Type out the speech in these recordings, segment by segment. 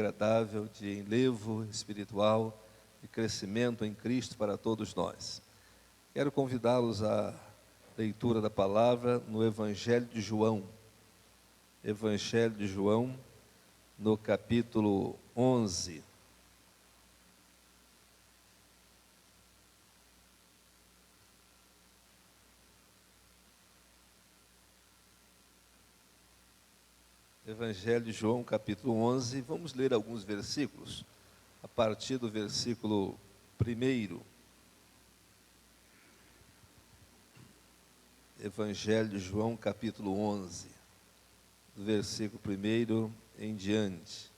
agradável, de enlevo espiritual e crescimento em Cristo para todos nós. Quero convidá-los à leitura da palavra no Evangelho de João. Evangelho de João, no capítulo 11. Evangelho de João, capítulo 11, vamos ler alguns versículos, a partir do versículo 1. Evangelho de João, capítulo 11, do versículo 1 em diante.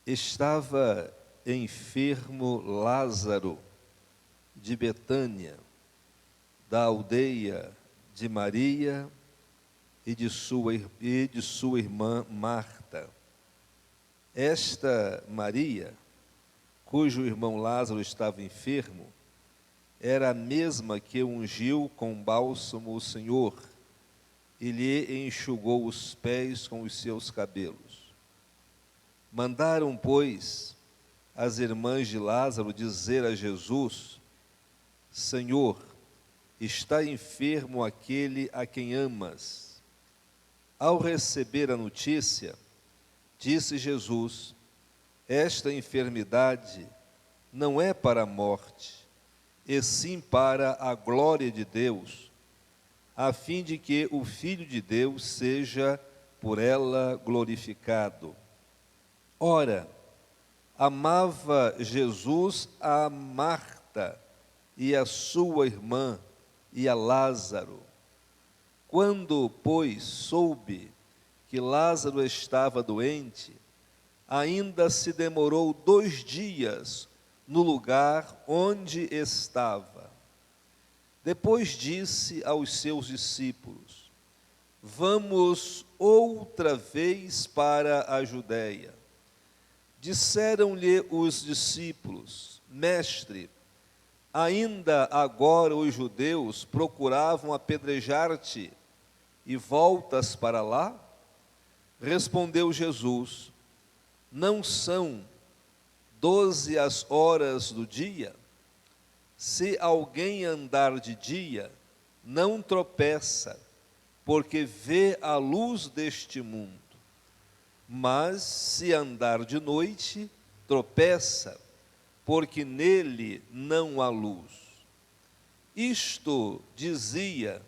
Estava enfermo Lázaro de Betânia, da aldeia de Maria e de sua irmã Marta. Esta Maria, cujo irmão Lázaro estava enfermo, era a mesma que ungiu com bálsamo o Senhor e lhe enxugou os pés com os seus cabelos. Mandaram, pois, as irmãs de Lázaro dizer a Jesus: Senhor, está enfermo aquele a quem amas. Ao receber a notícia, disse Jesus: esta enfermidade não é para a morte, e sim para a glória de Deus, a fim de que o Filho de Deus seja por ela glorificado. Ora, amava Jesus a Marta e a sua irmã e a Lázaro. Quando, pois, soube que Lázaro estava doente, ainda se demorou 2 dias no lugar onde estava. Depois disse aos seus discípulos: vamos outra vez para a Judéia. Disseram-lhe os discípulos: Mestre, ainda agora os judeus procuravam apedrejar-te, e voltas para lá? Respondeu Jesus: não são 12 as horas do dia? Se alguém andar de dia, não tropeça, porque vê a luz deste mundo. Mas se andar de noite, tropeça, porque nele não há luz. Isto dizia,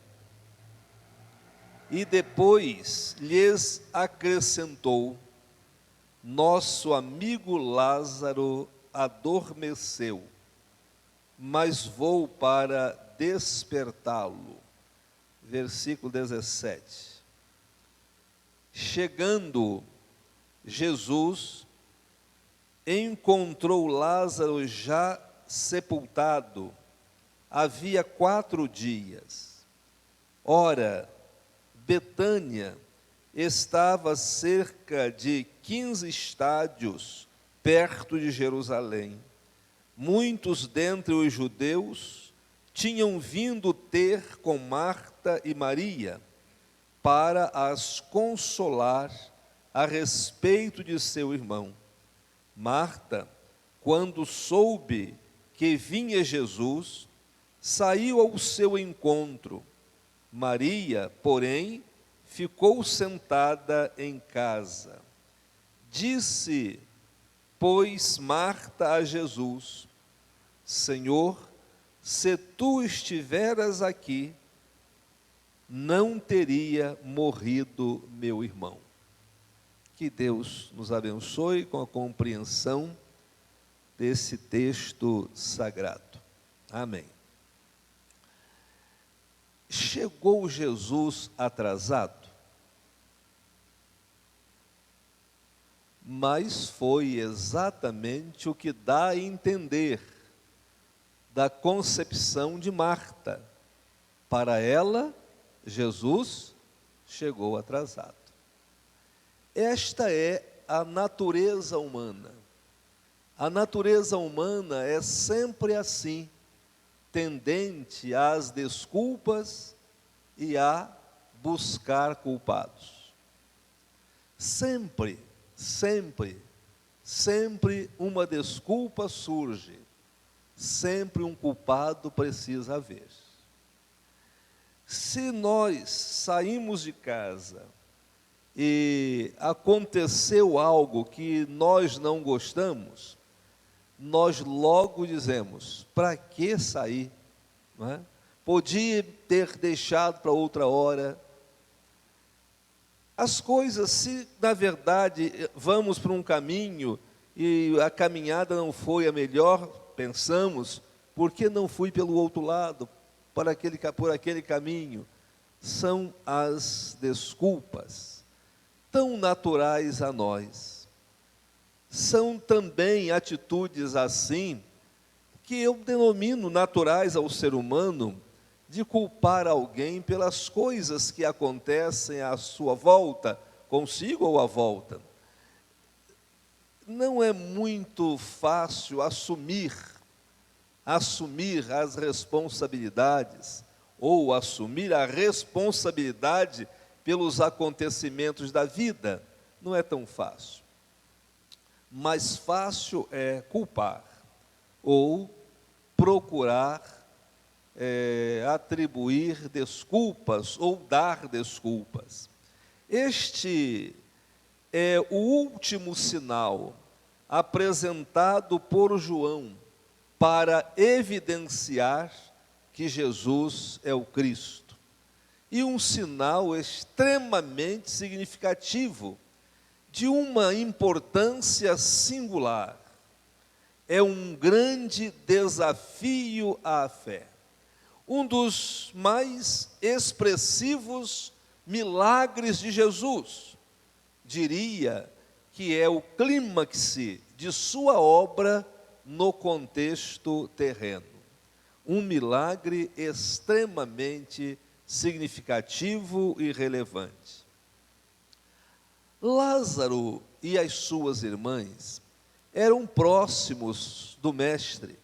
e depois lhes acrescentou: nosso amigo Lázaro adormeceu, mas vou para despertá-lo. Versículo 17. Chegando Jesus, encontrou Lázaro já sepultado, havia 4 dias. Ora, Betânia estava a cerca de 15 estádios perto de Jerusalém. Muitos dentre os judeus tinham vindo ter com Marta e Maria para as consolar a respeito de seu irmão. Marta, quando soube que vinha Jesus, saiu ao seu encontro. Maria, porém, ficou sentada em casa. Disse, pois, Marta a Jesus: Senhor, se tu estiveras aqui, não teria morrido meu irmão. Que Deus nos abençoe com a compreensão desse texto sagrado. Amém. Chegou Jesus atrasado? Mas foi exatamente o que dá a entender da concepção de Marta. Para ela, Jesus chegou atrasado. Esta é a natureza humana. A natureza humana é sempre assim, tendente às desculpas e a buscar culpados. Sempre, sempre, sempre uma desculpa surge, sempre um culpado precisa haver. Se nós saímos de casa e aconteceu algo que nós não gostamos, nós logo dizemos, para que sair? Não é? Podia ter deixado para outra hora. As coisas, se na verdade vamos para um caminho e a caminhada não foi a melhor, pensamos, por que não fui pelo outro lado, por aquele caminho? São as desculpas, tão naturais a nós. São também atitudes assim, que eu denomino naturais ao ser humano, de culpar alguém pelas coisas que acontecem à sua volta, consigo ou à volta. Não é muito fácil assumir as responsabilidades, ou assumir a responsabilidade pelos acontecimentos da vida. Não é tão fácil. Mais fácil é culpar, ou procurar atribuir desculpas ou dar desculpas. Este é o último sinal apresentado por João para evidenciar que Jesus é o Cristo. E um sinal extremamente significativo, de uma importância singular. É um grande desafio à fé. Um dos mais expressivos milagres de Jesus, diria que é o clímax de sua obra no contexto terreno. Um milagre extremamente significativo e relevante. Lázaro e as suas irmãs eram próximos do Mestre.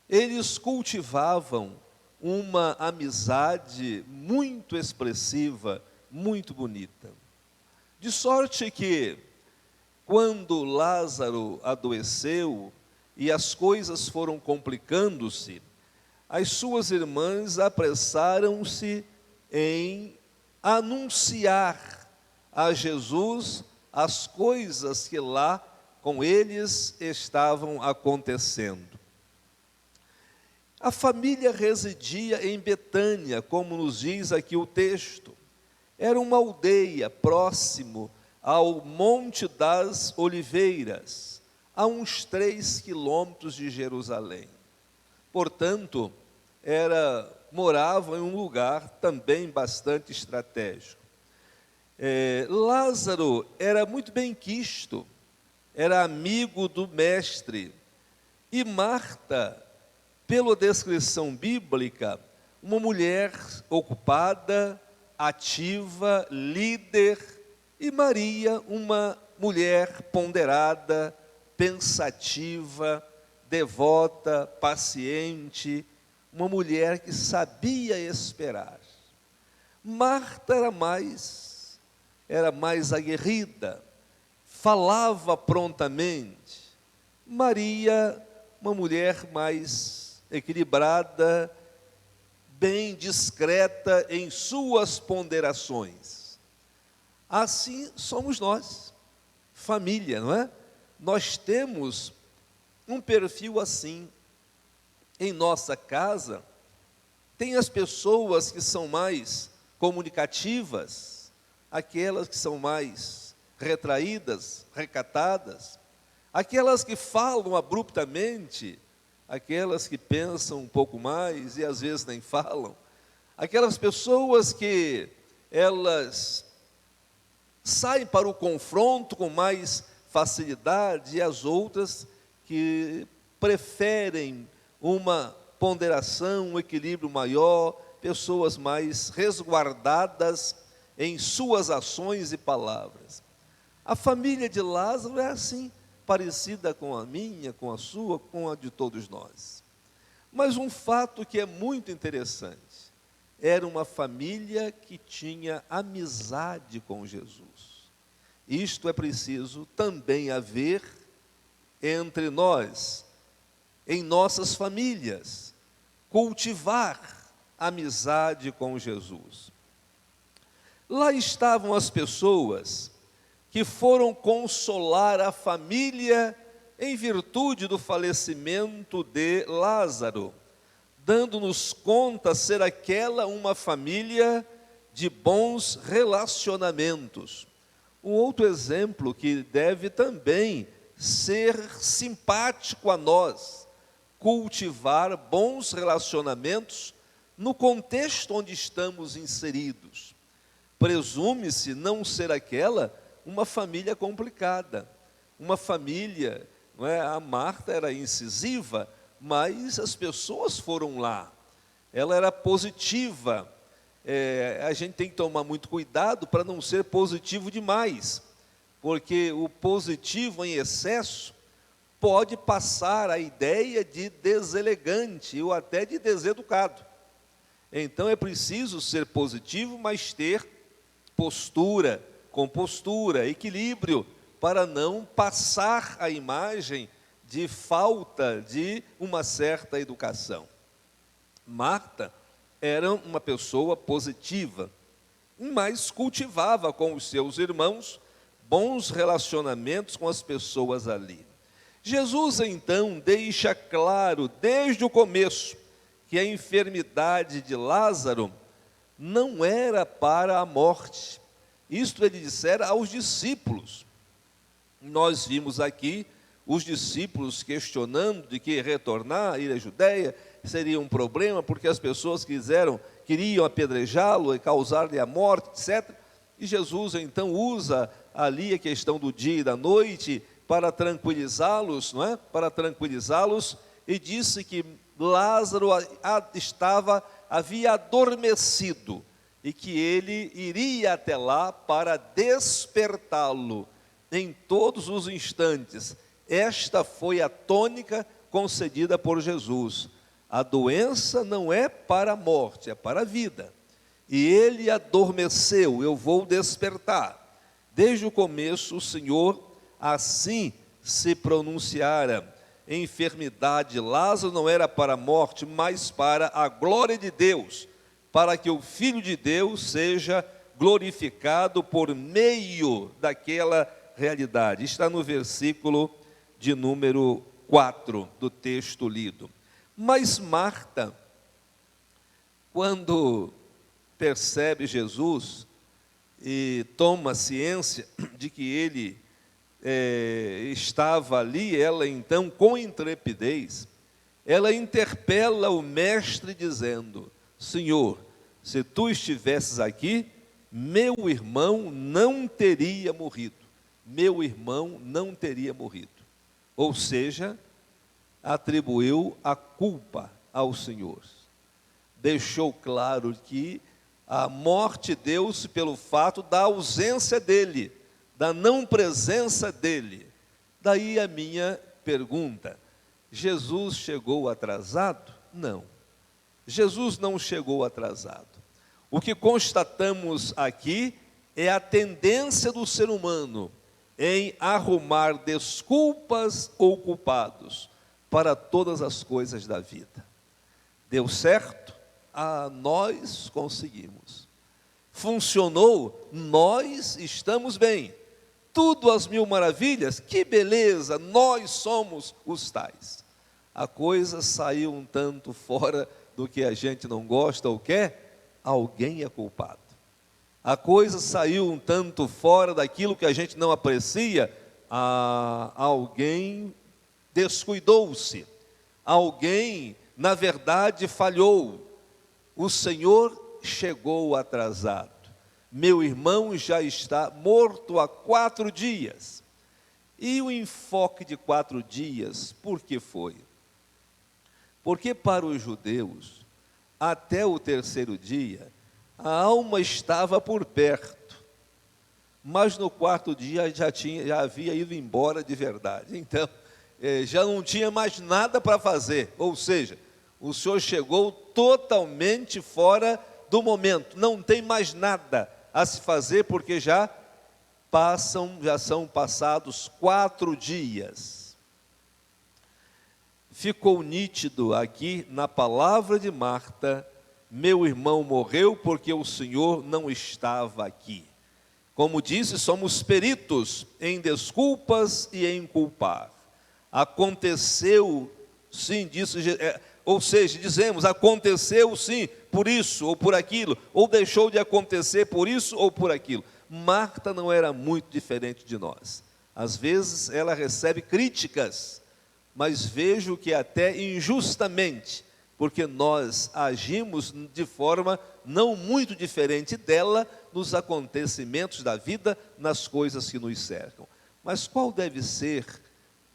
Eles cultivavam uma amizade muito expressiva, muito bonita. De sorte que, quando Lázaro adoeceu e as coisas foram complicando-se, as suas irmãs apressaram-se em anunciar a Jesus as coisas que lá com eles estavam acontecendo. A família residia em Betânia, como nos diz aqui o texto. Era uma aldeia próximo ao Monte das Oliveiras, a uns 3 quilômetros de Jerusalém. Portanto, moravam em um lugar também bastante estratégico. Lázaro era muito bem quisto, era amigo do Mestre, e Marta, pela descrição bíblica, uma mulher ocupada, ativa, líder, e Maria, uma mulher ponderada, pensativa, devota, paciente, uma mulher que sabia esperar. Marta era mais aguerrida, falava prontamente. Maria, uma mulher mais equilibrada, bem discreta em suas ponderações. Assim somos nós, família, não é? Nós temos um perfil assim. Em nossa casa, tem as pessoas que são mais comunicativas, aquelas que são mais retraídas, recatadas, aquelas que falam abruptamente, aquelas que pensam um pouco mais e às vezes nem falam, aquelas pessoas que elas saem para o confronto com mais facilidade, e as outras que preferem uma ponderação, um equilíbrio maior, pessoas mais resguardadas em suas ações e palavras. A família de Lázaro é assim, parecida com a minha, com a sua, com a de todos nós. Mas um fato que é muito interessante, era uma família que tinha amizade com Jesus. Isto é preciso também haver entre nós, em nossas famílias, cultivar amizade com Jesus. Lá estavam as pessoas que foram consolar a família em virtude do falecimento de Lázaro, dando-nos conta ser aquela uma família de bons relacionamentos. Um outro exemplo que deve também ser simpático a nós, cultivar bons relacionamentos no contexto onde estamos inseridos. Presume-se não ser aquela uma família complicada, uma família, não é? A Marta era incisiva, mas as pessoas foram lá, ela era positiva. A gente tem que tomar muito cuidado para não ser positivo demais, porque o positivo em excesso pode passar a ideia de deselegante ou até de deseducado. Então é preciso ser positivo, mas ter postura, compostura, equilíbrio, para não passar a imagem de falta de uma certa educação. Marta era uma pessoa positiva, mas cultivava com os seus irmãos bons relacionamentos com as pessoas ali. Jesus, então, deixa claro desde o começo que a enfermidade de Lázaro não era para a morte. Isto ele dissera aos discípulos. Nós vimos aqui os discípulos questionando de que retornar, ir à Judeia, seria um problema, porque as pessoas queriam apedrejá-lo e causar-lhe a morte, etc. E Jesus então usa ali a questão do dia e da noite para tranquilizá-los, não é? Para tranquilizá-los, e disse que Lázaro havia adormecido e que ele iria até lá para despertá-lo em todos os instantes. Esta foi a tônica concedida por Jesus. A doença não é para a morte, é para a vida. E ele adormeceu, eu vou despertar. Desde o começo o Senhor assim se pronunciara. A enfermidade de Lázaro não era para a morte, mas para a glória de Deus, para que o Filho de Deus seja glorificado por meio daquela realidade. Está no versículo de número 4 do texto lido. Mas Marta, quando percebe Jesus e toma ciência de que ele estava ali, ela então, com intrepidez, ela interpela o mestre dizendo: Senhor, se tu estivesses aqui, meu irmão não teria morrido. Meu irmão não teria morrido. Ou seja, atribuiu a culpa ao Senhor. Deixou claro que a morte deu-se pelo fato da ausência dele, da não presença dele. Daí a minha pergunta: Jesus chegou atrasado? Não. Jesus não chegou atrasado. O que constatamos aqui é a tendência do ser humano em arrumar desculpas ou culpados para todas as coisas da vida. Deu certo? Nós conseguimos. Funcionou? Nós estamos bem. Tudo às mil maravilhas? Que beleza, nós somos os tais. A coisa saiu um tanto fora do que a gente não gosta ou quer, alguém é culpado. A coisa saiu um tanto fora daquilo que a gente não aprecia, alguém descuidou-se, alguém, na verdade, falhou. O Senhor chegou atrasado. Meu irmão já está morto há 4 dias. E o enfoque de 4 dias, por que foi? Porque para os judeus, até o 3º dia, a alma estava por perto, mas no 4º dia já havia ido embora de verdade. Então, já não tinha mais nada para fazer, ou seja, o Senhor chegou totalmente fora do momento, não tem mais nada a se fazer, porque já Já são passados 4 dias. Ficou nítido aqui na palavra de Marta: meu irmão morreu porque o Senhor não estava aqui. Como disse, somos peritos em desculpas e em culpar. Aconteceu, sim, ou seja, dizemos, aconteceu sim, por isso ou por aquilo, ou deixou de acontecer por isso ou por aquilo. Marta não era muito diferente de nós. Às vezes ela recebe críticas, mas vejo que até injustamente, porque nós agimos de forma não muito diferente dela nos acontecimentos da vida, nas coisas que nos cercam. Mas qual deve ser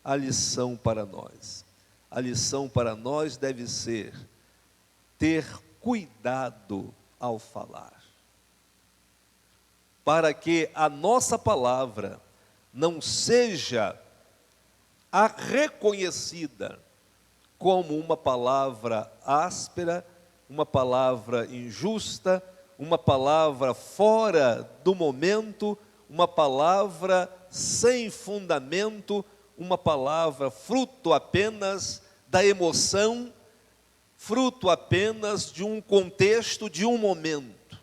a lição para nós? A lição para nós deve ser ter cuidado ao falar, para que a nossa palavra não seja reconhecida como uma palavra áspera, uma palavra injusta, uma palavra fora do momento, uma palavra sem fundamento, uma palavra fruto apenas da emoção, fruto apenas de um contexto, de um momento.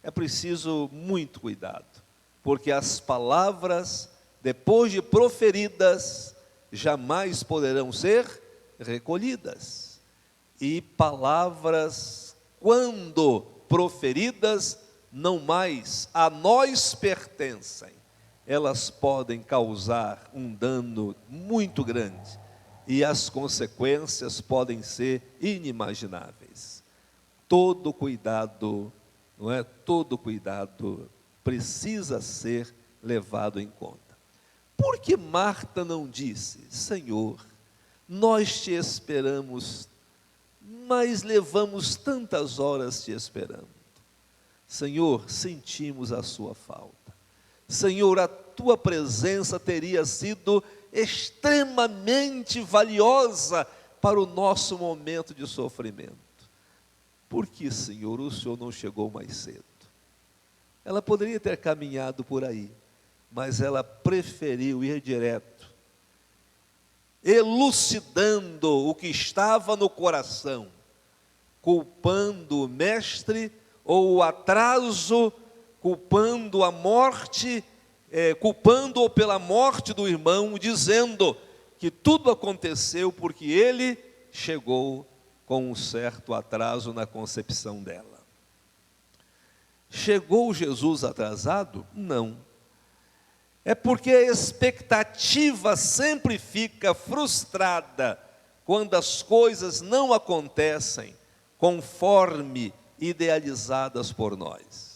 É preciso muito cuidado, porque as palavras, depois de proferidas, jamais poderão ser recolhidas. E palavras, quando proferidas, não mais a nós pertencem. Elas podem causar um dano muito grande e as consequências podem ser inimagináveis. Todo cuidado, não é? Todo cuidado precisa ser levado em conta. Por que Marta não disse: Senhor, nós te esperamos, mas levamos tantas horas te esperando. Senhor, sentimos a sua falta. Senhor, a tua presença teria sido extremamente valiosa para o nosso momento de sofrimento. Por que, Senhor, o Senhor não chegou mais cedo? Ela poderia ter caminhado por aí, mas ela preferiu ir direto, elucidando o que estava no coração, culpando o mestre, ou o atraso, culpando a morte, culpando-o pela morte do irmão, dizendo que tudo aconteceu porque ele chegou com um certo atraso na concepção dela. Chegou Jesus atrasado? Não. É porque a expectativa sempre fica frustrada quando as coisas não acontecem conforme idealizadas por nós.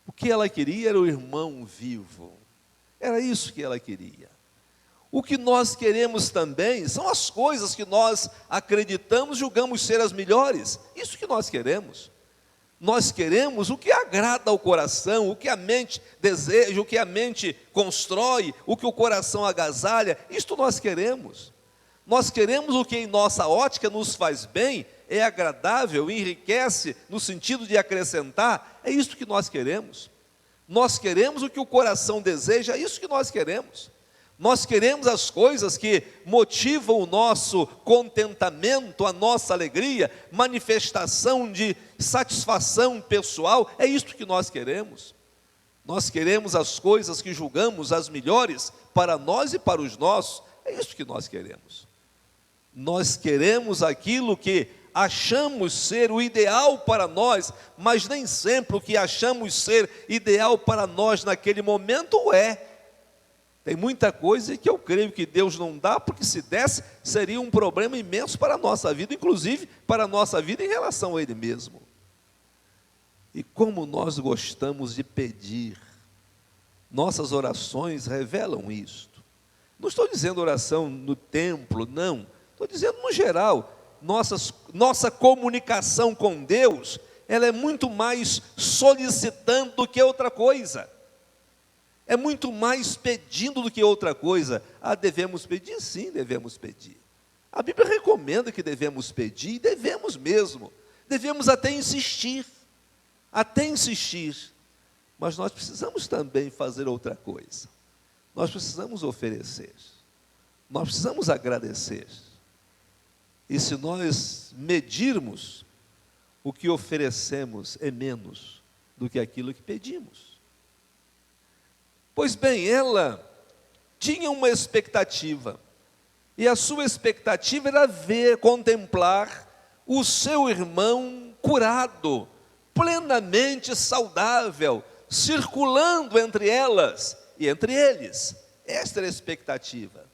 O que ela queria era o irmão vivo. Era isso que ela queria. O que nós queremos também são as coisas que nós acreditamos, julgamos ser as melhores. Isso que nós queremos. Nós queremos o que agrada ao coração, o que a mente deseja, o que a mente constrói, o que o coração agasalha. Isto nós queremos. Nós queremos o que em nossa ótica nos faz bem, é agradável, enriquece, no sentido de acrescentar. É isso que nós queremos. Nós queremos o que o coração deseja, é isso que nós queremos. Nós queremos as coisas que motivam o nosso contentamento, a nossa alegria, manifestação de satisfação pessoal, é isto que nós queremos. Nós queremos as coisas que julgamos as melhores para nós e para os nossos, é isso que nós queremos. Nós queremos aquilo que achamos ser o ideal para nós, mas nem sempre o que achamos ser ideal para nós naquele momento é. Tem muita coisa que eu creio que Deus não dá, porque se desse, seria um problema imenso para a nossa vida, inclusive para a nossa vida em relação a Ele mesmo. E como nós gostamos de pedir, nossas orações revelam isto. Não estou dizendo oração no templo, não. Estou dizendo no geral, nossa comunicação com Deus, ela é muito mais solicitando do que outra coisa. É muito mais pedindo do que outra coisa. Devemos pedir? Sim, devemos pedir. A Bíblia recomenda que devemos pedir, e devemos mesmo. Devemos até insistir. Mas nós precisamos também fazer outra coisa. Nós precisamos oferecer. Nós precisamos agradecer. E se nós medirmos, o que oferecemos é menos do que aquilo que pedimos. Pois bem, ela tinha uma expectativa. E a sua expectativa era ver, contemplar o seu irmão curado, plenamente saudável, circulando entre elas e entre eles. Esta era a expectativa.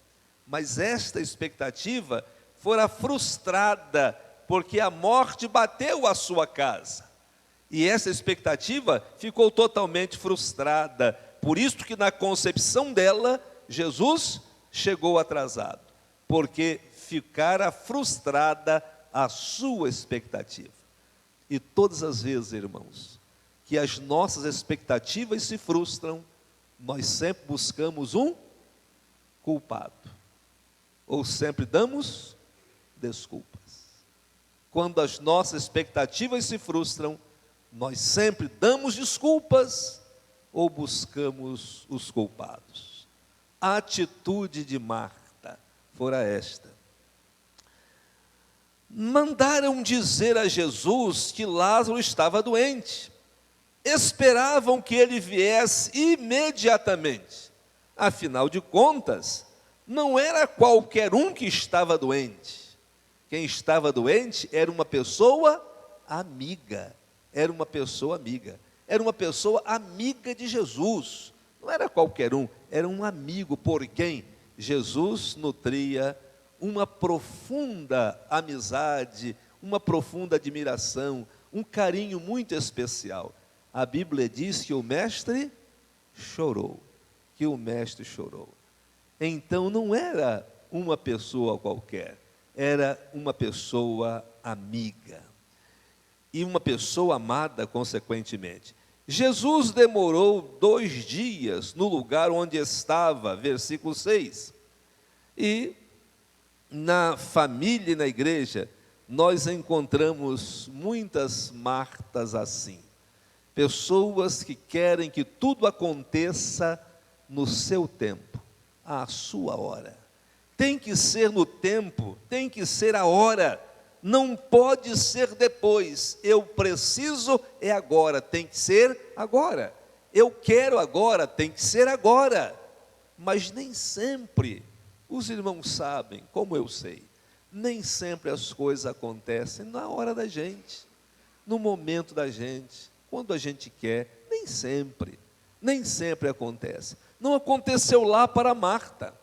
Mas esta expectativa fora frustrada, porque a morte bateu à sua casa. E essa expectativa ficou totalmente frustrada. Por isso que na concepção dela, Jesus chegou atrasado, porque ficara frustrada a sua expectativa. E todas as vezes, irmãos, que as nossas expectativas se frustram, nós sempre buscamos um culpado, ou sempre damos desculpas. Quando as nossas expectativas se frustram, nós sempre damos desculpas ou buscamos os culpados. A atitude de Marta fora esta. Mandaram dizer a Jesus que Lázaro estava doente. Esperavam que ele viesse imediatamente. Afinal de contas, não era qualquer um que estava doente. Quem estava doente era uma pessoa amiga. Era uma pessoa amiga. Era uma pessoa amiga de Jesus. Não era qualquer um, era um amigo por quem Jesus nutria uma profunda amizade, uma profunda admiração, um carinho muito especial. A Bíblia diz que o mestre chorou, que o mestre chorou. Então não era uma pessoa qualquer, era uma pessoa amiga. E uma pessoa amada, consequentemente. Jesus demorou 2 dias no lugar onde estava, versículo 6. E na família e na igreja, nós encontramos muitas Martas assim. Pessoas que querem que tudo aconteça no seu tempo, à sua hora. Tem que ser no tempo, tem que ser a hora. Não pode ser depois. Eu preciso é agora, tem que ser agora. Eu quero agora, tem que ser agora. Mas nem sempre, os irmãos sabem, como eu sei, nem sempre as coisas acontecem na hora da gente, no momento da gente, quando a gente quer, nem sempre acontece. Não aconteceu lá para Marta,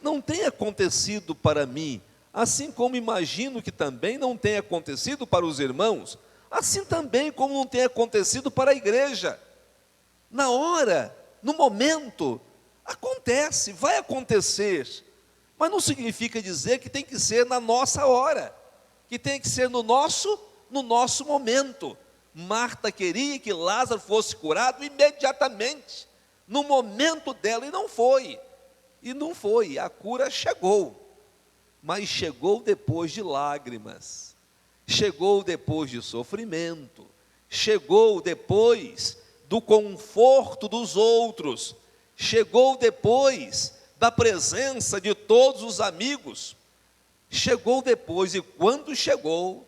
não tem acontecido para mim, assim como imagino que também não tenha acontecido para os irmãos, assim também como não tem acontecido para a igreja. Na hora, no momento, acontece, vai acontecer, mas não significa dizer que tem que ser na nossa hora, que tem que ser no nosso momento. Marta queria que Lázaro fosse curado imediatamente, no momento dela, e não foi, a cura chegou. Mas chegou depois de lágrimas, chegou depois de sofrimento, chegou depois do conforto dos outros, chegou depois da presença de todos os amigos, chegou depois, e quando chegou,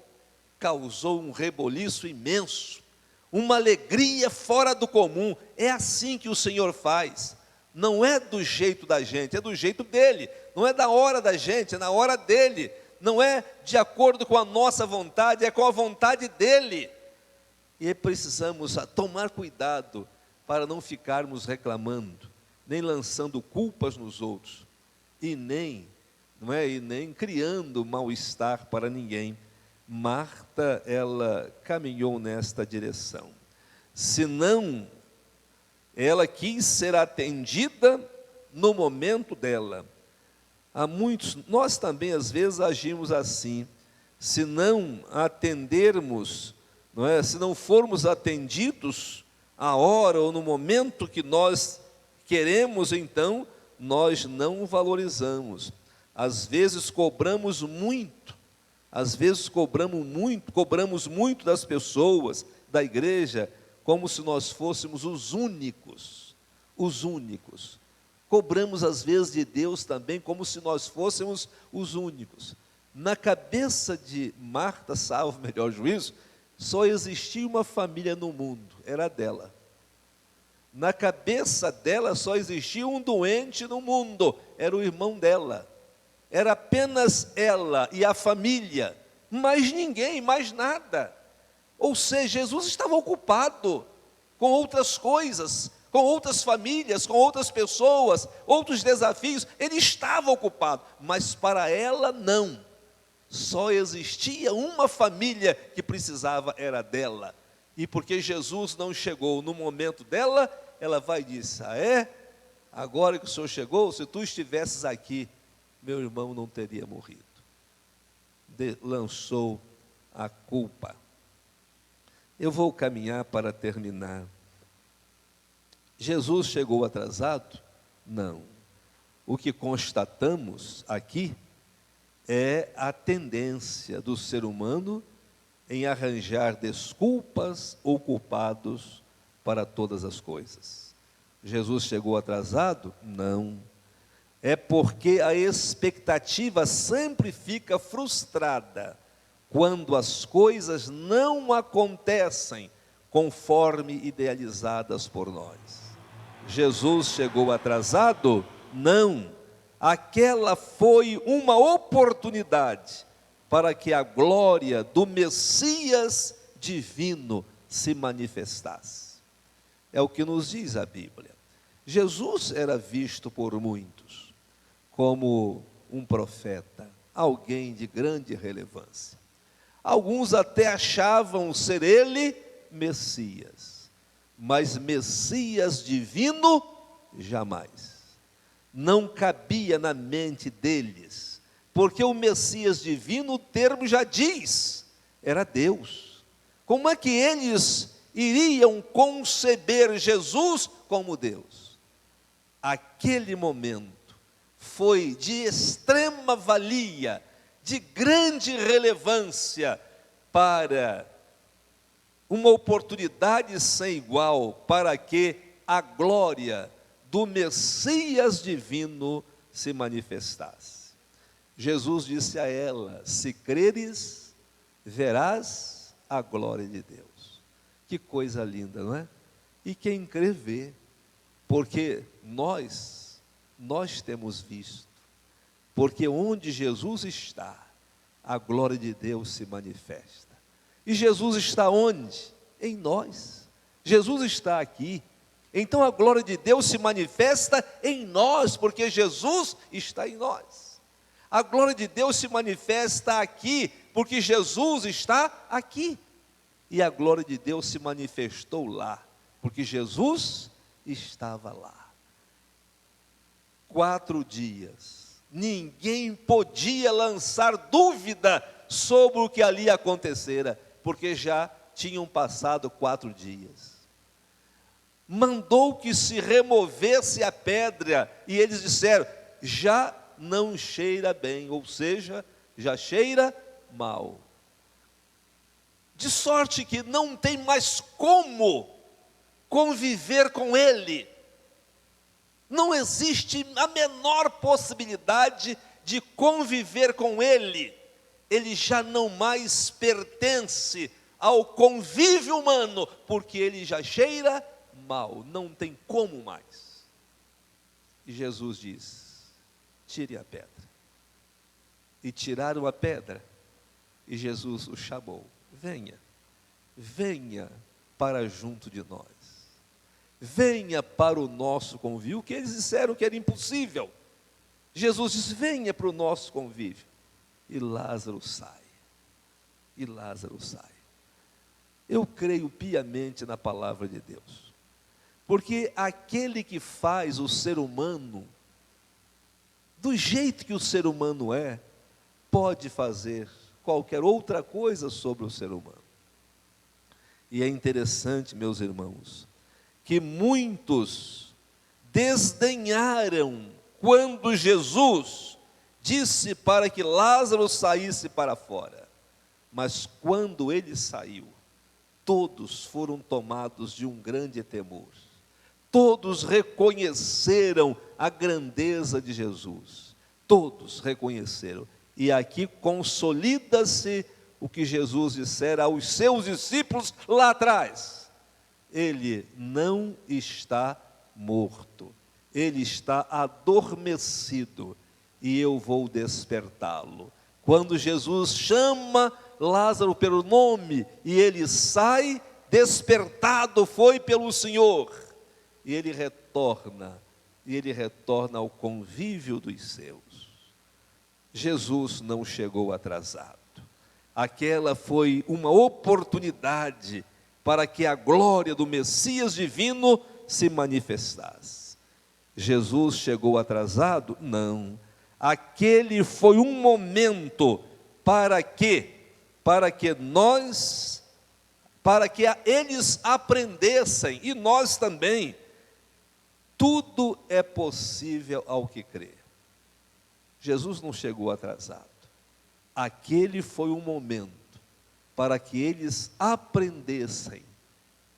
causou um reboliço imenso, uma alegria fora do comum. É assim que o Senhor faz. Não é do jeito da gente, é do jeito dele. Não é da hora da gente, é na hora dele. Não é de acordo com a nossa vontade, é com a vontade dele. E precisamos tomar cuidado para não ficarmos reclamando, nem lançando culpas nos outros, e nem criando mal-estar para ninguém. Marta, ela caminhou nesta direção. Senão, ela quis ser atendida no momento dela. Há muitos, nós também às vezes agimos assim. Se não atendermos, se não formos atendidos a hora ou no momento que nós queremos, então nós não valorizamos. Às vezes cobramos muito das pessoas, da igreja, como se nós fôssemos os únicos, os únicos. Cobramos às vezes de Deus também como se nós fôssemos os únicos. Na cabeça de Marta, salvo o melhor juízo, só existia uma família no mundo, era a dela. Na cabeça dela só existia um doente no mundo, era o irmão dela. Era apenas ela e a família, mais ninguém, mais nada. Ou seja, Jesus estava ocupado com outras coisas, com outras famílias, com outras pessoas, outros desafios. Ele estava ocupado, mas para ela não. Só existia uma família que precisava, era dela. E porque Jesus não chegou no momento dela, ela vai e diz: ah é? Agora que o Senhor chegou, se tu estivesses aqui, meu irmão não teria morrido. Lançou a culpa. Eu vou caminhar para terminar. Jesus chegou atrasado? Não. O que constatamos aqui é a tendência do ser humano em arranjar desculpas ou culpados para todas as coisas. Jesus chegou atrasado? Não. É porque a expectativa sempre fica frustrada quando as coisas não acontecem conforme idealizadas por nós. Jesus chegou atrasado? Não. Aquela foi uma oportunidade para que a glória do Messias divino se manifestasse. É o que nos diz a Bíblia. Jesus era visto por muitos como um profeta, alguém de grande relevância. Alguns até achavam ser ele Messias, mas Messias divino, jamais. Não cabia na mente deles, porque o Messias divino, o termo já diz, era Deus. Como é que eles iriam conceber Jesus como Deus? Aquele momento foi de extrema valia, de grande relevância para uma oportunidade sem igual para que a glória do Messias divino se manifestasse. Jesus disse a ela: se creres, verás a glória de Deus. Que coisa linda, não é? E quem crê vê, porque nós temos visto, porque onde Jesus está, a glória de Deus se manifesta. E Jesus está onde? Em nós. Jesus está aqui. Então a glória de Deus se manifesta em nós, porque Jesus está em nós. A glória de Deus se manifesta aqui, porque Jesus está aqui. E a glória de Deus se manifestou lá, porque Jesus estava lá. 4 dias. Ninguém podia lançar dúvida sobre o que ali acontecera, porque já tinham passado 4 dias. Mandou que se removesse a pedra, e eles disseram: já não cheira bem, ou seja, já cheira mal. De sorte que não tem mais como conviver com ele. Não existe a menor possibilidade de conviver com ele. Ele já não mais pertence ao convívio humano, porque ele já cheira mal, não tem como mais. E Jesus diz: tire a pedra. E tiraram a pedra, e Jesus o chamou: venha, venha para junto de nós, venha para o nosso convívio. O que eles disseram que era impossível, Jesus diz: venha para o nosso convívio. E Lázaro sai, e Lázaro sai. Eu creio piamente na palavra de Deus, porque aquele que faz o ser humano do jeito que o ser humano é, pode fazer qualquer outra coisa sobre o ser humano. E é interessante, meus irmãos, que muitos desdenharam quando Jesus disse para que Lázaro saísse para fora. Mas quando ele saiu, todos foram tomados de um grande temor. Todos reconheceram a grandeza de Jesus. Todos reconheceram. E aqui consolida-se o que Jesus dissera aos seus discípulos lá atrás. Ele não está morto. Ele está adormecido e eu vou despertá-lo. Quando Jesus chama Lázaro pelo nome e ele sai, despertado foi pelo Senhor. E ele retorna ao convívio dos seus. Jesus não chegou atrasado. Aquela foi uma oportunidade para que a glória do Messias divino se manifestasse. Jesus chegou atrasado? Não. Aquele foi um momento para que eles aprendessem, e nós também, tudo é possível ao que crê. Jesus não chegou atrasado. Aquele foi um momento para que eles aprendessem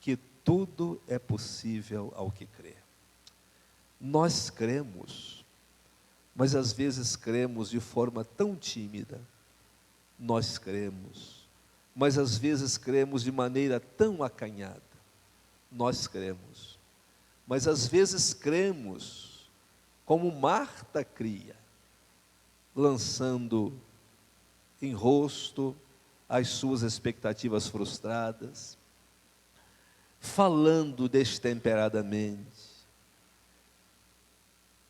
que tudo é possível ao que crê. Nós cremos, mas às vezes cremos de forma tão tímida. Nós cremos, mas às vezes cremos de maneira tão acanhada. Nós cremos, mas às vezes cremos como Marta cria, lançando em rosto as suas expectativas frustradas, falando destemperadamente,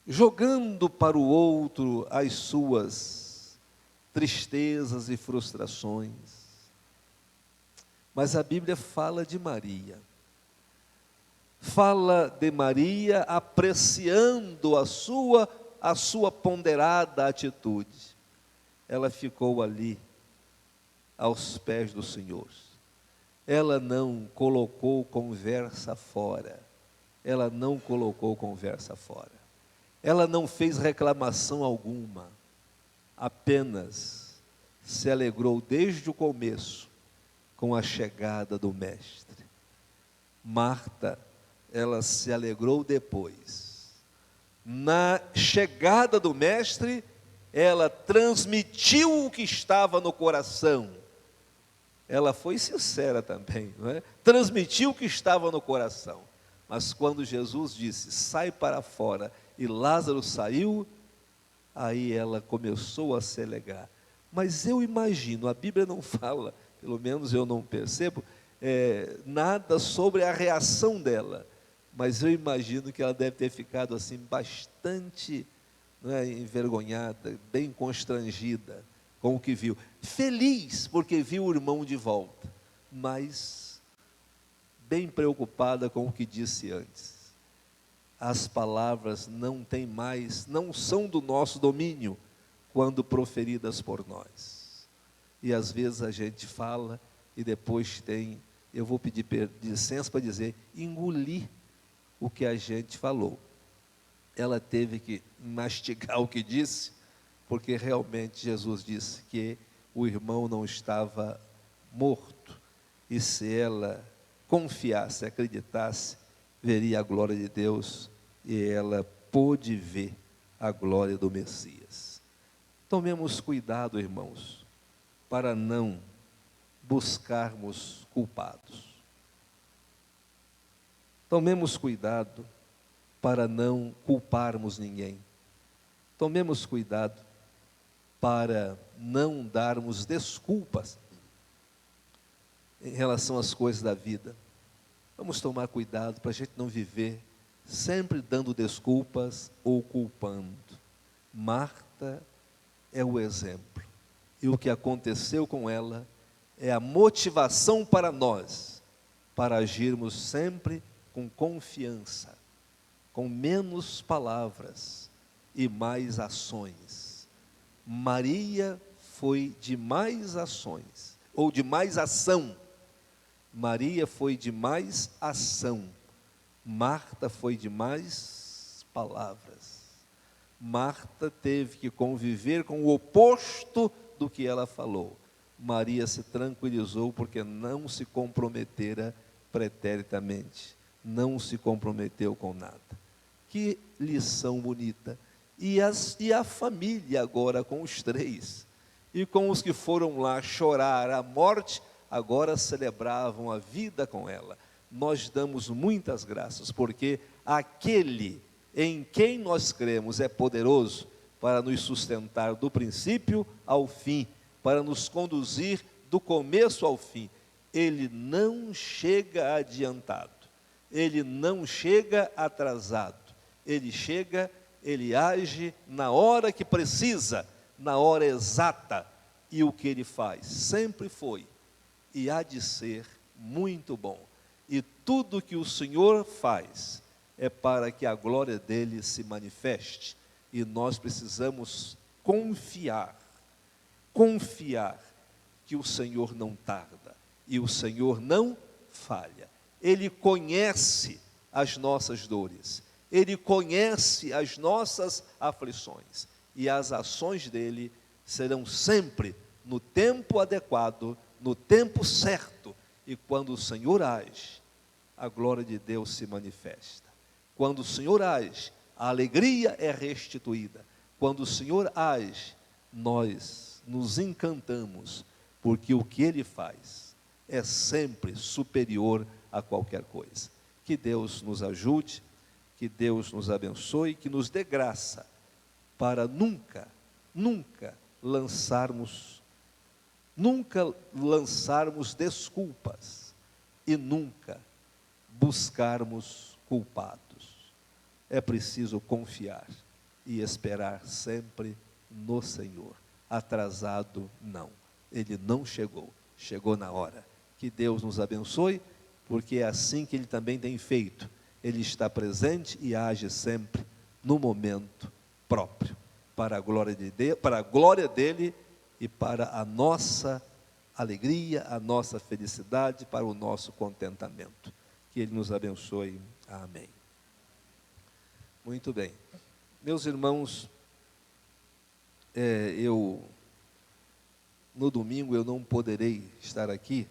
jogando para o outro as suas tristezas e frustrações. Mas a Bíblia fala de Maria. Fala de Maria apreciando a sua ponderada atitude. Ela ficou ali, aos pés do Senhor. Ela não colocou conversa fora. Ela não colocou conversa fora. Ela não fez reclamação alguma. Apenas se alegrou desde o começo com a chegada do Mestre. Marta, ela se alegrou depois. Na chegada do Mestre, ela transmitiu o que estava no coração. Ela foi sincera também, não é? Transmitiu o que estava no coração. Mas quando Jesus disse, sai para fora, e Lázaro saiu, aí ela começou a se alegrar. Mas eu imagino, a Bíblia não fala, pelo menos eu não percebo, nada sobre a reação dela. Mas eu imagino que ela deve ter ficado assim, bastante envergonhada, bem constrangida com o que viu. Feliz porque viu o irmão de volta, mas bem preocupada com o que disse antes. As palavras não são do nosso domínio quando proferidas por nós. E às vezes a gente fala e depois eu vou pedir licença para dizer, engolir o que a gente falou. Ela teve que mastigar o que disse, porque realmente Jesus disse que o irmão não estava morto. E se ela confiasse, acreditasse, veria a glória de Deus, e ela pôde ver a glória do Messias. Tomemos cuidado, irmãos, para não buscarmos culpados. Tomemos cuidado para não culparmos ninguém. Tomemos cuidado para não darmos desculpas em relação às coisas da vida. Vamos tomar cuidado para a gente não viver sempre dando desculpas ou culpando. Marta é o exemplo. E o que aconteceu com ela é a motivação para nós, para agirmos sempre com confiança, com menos palavras e mais ações. Maria foi de mais ações, ou de mais ação. Maria foi de mais ação. Marta foi de mais palavras. Marta teve que conviver com o oposto do que ela falou. Maria se tranquilizou porque não se comprometera preteritamente, não se comprometeu com nada. Que lição bonita! E a família agora com os três, e com os que foram lá chorar a morte, agora celebravam a vida com ela. Nós damos muitas graças, porque aquele em quem nós cremos é poderoso para nos sustentar do princípio ao fim, para nos conduzir do começo ao fim. Ele não chega adiantado, ele não chega atrasado, ele age na hora que precisa, na hora exata, e o que ele faz sempre foi e há de ser muito bom. E tudo que o Senhor faz é para que a glória dele se manifeste, e nós precisamos confiar que o Senhor não tarda e o Senhor não falha. Ele conhece as nossas dores, ele conhece as nossas aflições, e as ações dele serão sempre no tempo adequado, no tempo certo. E quando o Senhor age, a glória de Deus se manifesta. Quando o Senhor age, a alegria é restituída. Quando o Senhor age, nós nos encantamos, porque o que Ele faz é sempre superior a qualquer coisa. Que Deus nos ajude, que Deus nos abençoe, que nos dê graça para nunca lançarmos desculpas e nunca buscarmos culpados. É preciso confiar e esperar sempre no Senhor. Atrasado não, ele não chegou, chegou na hora. Que Deus nos abençoe, porque é assim que ele também tem feito. Ele está presente e age sempre no momento próprio, para a glória de Deus, para a glória dele e para a nossa alegria, a nossa felicidade, para o nosso contentamento. Que ele nos abençoe. Amém. Muito bem. Meus irmãos, no domingo eu não poderei estar aqui,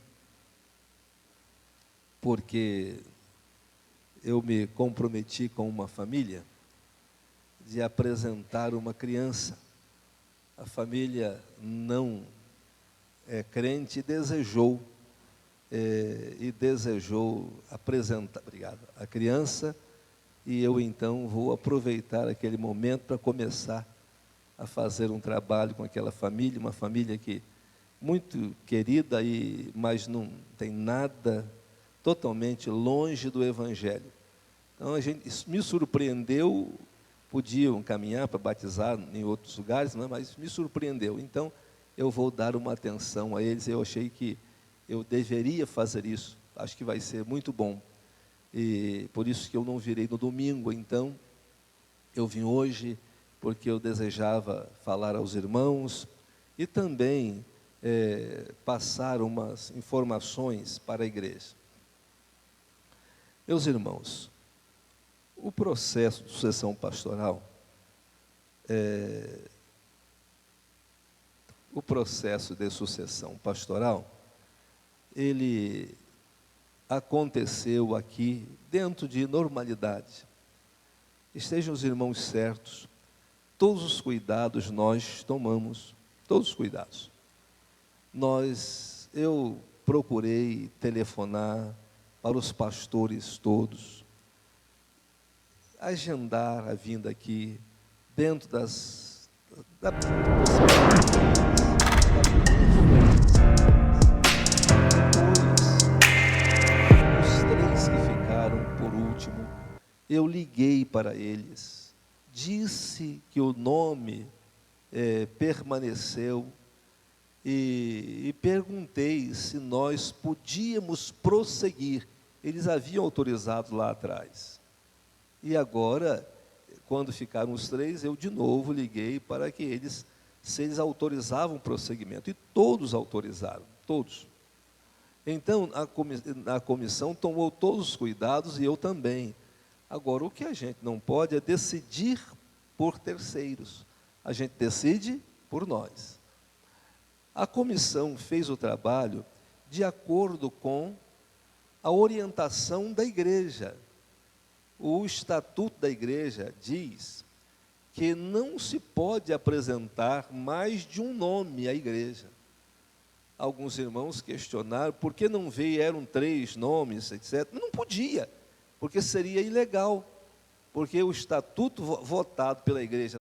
porque eu me comprometi com uma família de apresentar uma criança. A família não é crente e desejou apresentar, a criança, e eu então vou aproveitar aquele momento para começar a fazer um trabalho com aquela família, uma família que muito querida, mas não tem nada, totalmente longe do Evangelho. Então isso me surpreendeu. Podiam caminhar para batizar em outros lugares, mas me surpreendeu. Então eu vou dar uma atenção a eles. Eu achei que eu deveria fazer isso, acho que vai ser muito bom, e por isso que eu não virei no domingo. Então eu vim hoje porque eu desejava falar aos irmãos e também passar umas informações para a igreja. Meus irmãos, o processo de sucessão pastoral, ele aconteceu aqui dentro de normalidade. Estejam os irmãos certos, todos os cuidados nós tomamos, todos os cuidados. Eu procurei telefonar para os pastores todos, agendar a vinda aqui, dentro os três que ficaram por último, eu liguei para eles, disse que o nome permaneceu, e perguntei se nós podíamos prosseguir. Eles haviam autorizado lá atrás. E agora, quando ficaram os três, eu de novo liguei para que se eles autorizavam o prosseguimento. E todos autorizaram, todos. Então, a comissão tomou todos os cuidados, e eu também. Agora, o que a gente não pode é decidir por terceiros. A gente decide por nós. A comissão fez o trabalho de acordo com a orientação da igreja. O estatuto da igreja diz que não se pode apresentar mais de um nome à igreja. Alguns irmãos questionaram por que não veio, eram 3 nomes, etc. Não podia, porque seria ilegal, porque o estatuto votado pela igreja